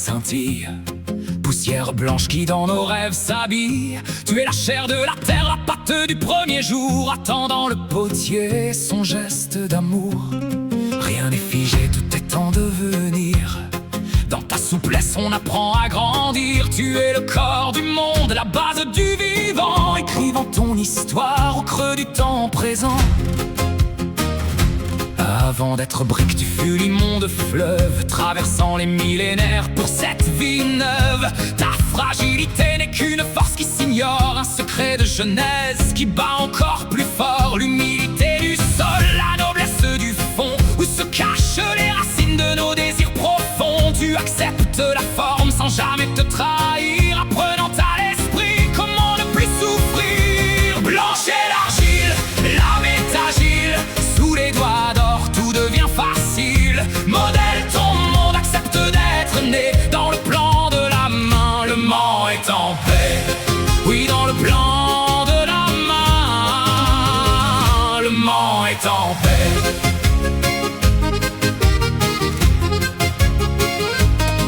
scintille, poussière blanche qui dans nos rêves s'habille. Tu es la chair de la terre, la pâte du premier jour, attendant le potier, son geste d'amour. Rien n'est figé, tout est en devenir. Dans ta souplesse on apprend à grandir. Tu es le corps du monde, la base du vivant, écrivant ton histoire au creux du temps présent. Avant d'être brique, tu fus l'immonde fleuve, traversant les millénaires pour cette vie neuve. Ta fragilité n'est qu'une force qui s'ignore, un secret de jeunesse qui bat encore plus fort. L'humilité du sol, la noblesse du fond, où se cachent les racines de nos désirs profonds. Tu acceptes la forme sans jamais te trahir, apprenant à l'esprit comment ne plus souffrir. Blanche et l'argile, l'âme est agile, sous les doigts d'or tout devient facile. Modèle ton monde, accepte d'être né dans le plan de la main. Le Mans est en paix, oui, dans le plan de la main. Le Mans est en paix.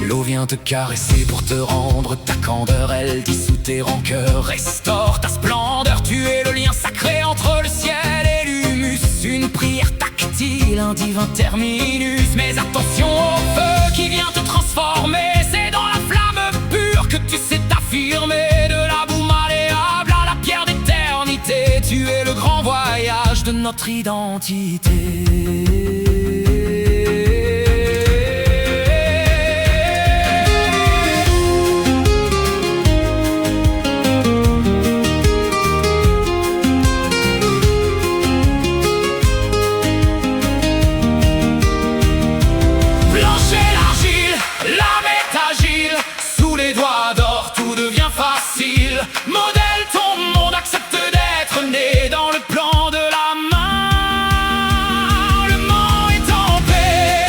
L'eau vient te caresser pour te rendre ta candeur. Elle dissout tes rancœurs, restaure ta splendeur. Tu es le lien sacré entre le ciel et l'humus, une prière tactile, un divin terminus. Mais attention au feu qui vient te transformer, c'est dans la flamme pure que tu sais t'affirmer. De la boue malléable à la pierre d'éternité, tu es le grand voyage de notre identité. Modèle ton monde, accepte d'être né dans le plan de la main. Le Mans est en paix.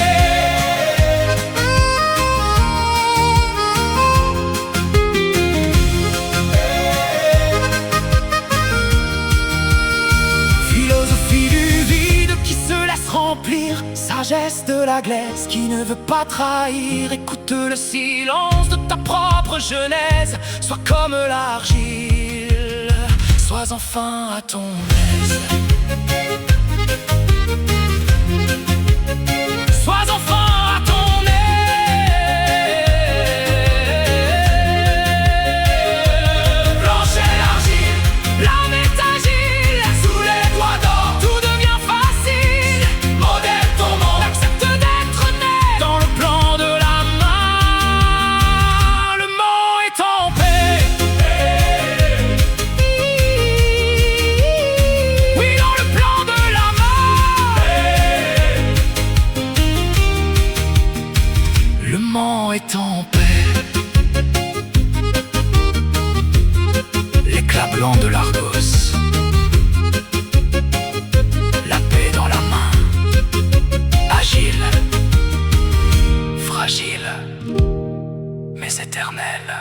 Philosophie du vide qui se laisse remplir, sagesse de la glaise qui ne veut pas trahir. Écoute le silence de ta propre genèse, sois comme l'argile, sois enfin à ton aise. Sois enfin à ton aise. Blanche et l'argile, l'âme est agile, sous les doigts d'or tout devient facile. Modèle ton monde, accepte d'être né dans le plan de la main. Le Mans est en paix. Oui, dans le plan de la main. Le Mans est en paix. L'éclat blanc de l'Argos, la paix dans la main. Agile, fragile, mais éternelle.